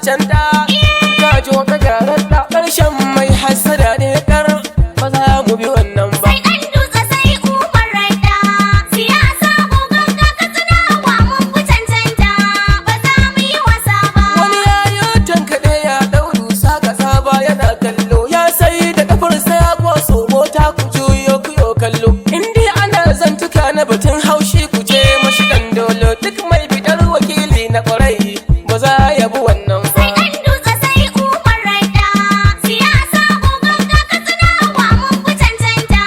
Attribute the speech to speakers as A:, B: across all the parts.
A: cancanta. Gajo ka gyaran da ƙarshen mai hassada ne kar ba za mu bi wannan ba.
B: Sai ɗan dutse sai Umar Radda, siyasa gogon ka Katsinawa mun fi cancanta, ba za mu yi wasa ba.
A: Wani yayo tankaɗe ya ɗau dusa ka saba yana kallo, ya sai da ƙafarsa ya kwaso mota ku juyo ku yo kallo. Indi ana zantuka na batun haushi ku je mashi ɗan dolo, duk mai bidar wakili na ƙwarai ba za ya bi wannan ba.
B: Sai ɗan dutse sai Umar Radda, siyasa gogon ka Katsinawa mun fi cancanta,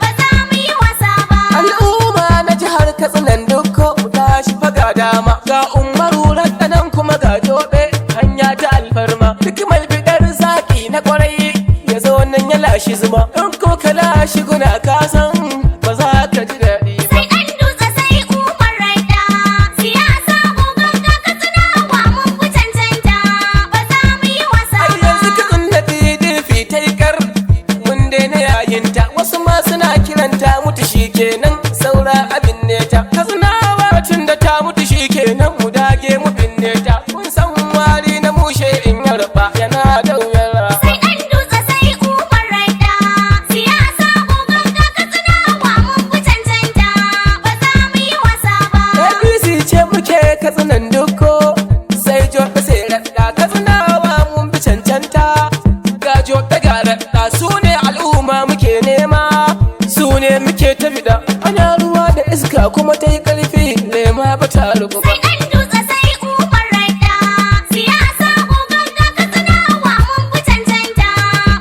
B: ba za mu yi wasa ba.
A: Al'umma na jihar Katsinan dukko mu tashi faga dama, ga Umaru Raddanan kuma ga Jobe hanya ta alfarma. Duk mai bidar zaki na ƙwarai ya zo nan ya lashi zuma, in ko ka lashi guna ka san ba za ka ji daɗi ba.
B: Sai ɗan dutse sai Umar Radda, siyasa gogon ka Katsinawa mun fi cancanta, ba za mu yi wasa
A: Ai
B: ba.
A: yanzu Katsin da PDP ta yi kar mun daina yayinta, wasu ma suna kiranta mutu shi kenan saura abin ne ta. Katsinawa tun da ta mutu shi kenan mu dage mu binne ta, kun san wari na mushe in yarba yana da wuyar.
B: Sai ɗan dutse sai Umar Radda, siyasa gogon ka Katsinawa mun fi cancanta, ba za mu yi wasa ba.
A: APC ce muke Katsinan dukko sai Jobe sai Radda, Katsinawa mun bi cancanta. Ga Jobe ga Radda su ne al'umma muke nema, su ne muke ta bida. Ana ruwa da iska kuma ta yi ƙarfi lema ba ta rubu ba.
B: Sai ɗan dutse sai Umar Radda, siyasa gogon ka Katsinawa mun fi cancanta,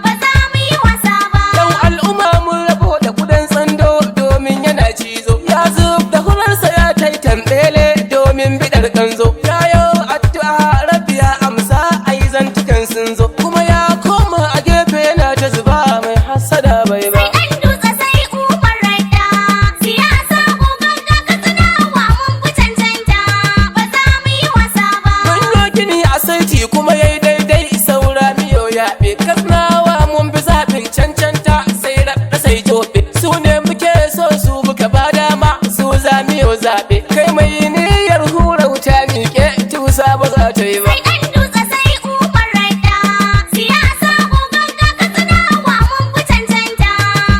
B: ba za mu yi wasa ba.
A: Yau al'umma mun rabo da kudan tsando domin yana cizo, ya zub da hurarsa ya tai tambele domin bidar kanzo. Ya yau addu'a rabbi ya amsa ai zantukan sun zo, kuma ya koma a gefe yana ta zuba mai hassada bai ba.
B: Sai ɗan dutse sai Umar Radda, siyasa gogon ka Katsinawa mun fi cancanta, ba za mu yi wasa ba.
A: Mun yo gini a saiti kuma yayi daidai saura miyo yaɓe. Katsinawa mun bi zaɓin cancanta sai Radda sai Jobe, su ne muke so su muka ba dama su za miyo zaɓe. Kai mai niyyar hura wuta miƙe tusa ba za ta yi ba.
B: Sai ɗan dutse sai Umar Radda, siyasa gogon ka Katsinawa mun fi cancanta,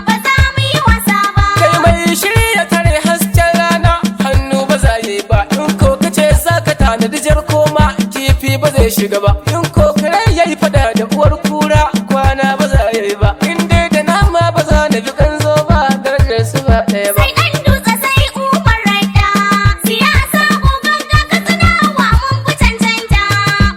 B: ba za mu yi wasa ba.
A: Kai mai shirya tare hasken rana hannu ba za yi ba, in ko kace za ka tanadi jar koma kifi ba zai shiga ba, in ko kare yayi fada da uwar kura kwana ba za yi ba, in dai da nama ba za na bi kanzo ba darajar su ba ɗaya ba.
B: Sai ɗan dutse sai Umar Radda, siyasa gogon ka Katsinawa mun fi cancanta,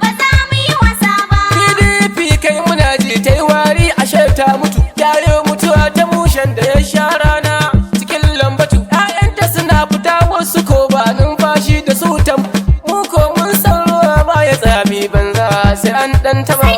B: ba za mu yi wasa ba.
A: PDP kai muna ji ta yi wari ashe ta mutu, yayo mutuwa ta mushen da ya sha rana cikin lambatu. 'Ya'yanta suna fita wasu ko ba numfashi da su tam, mu ko mun san ruwa ba ya tsami banza sai an ɗan taɓa.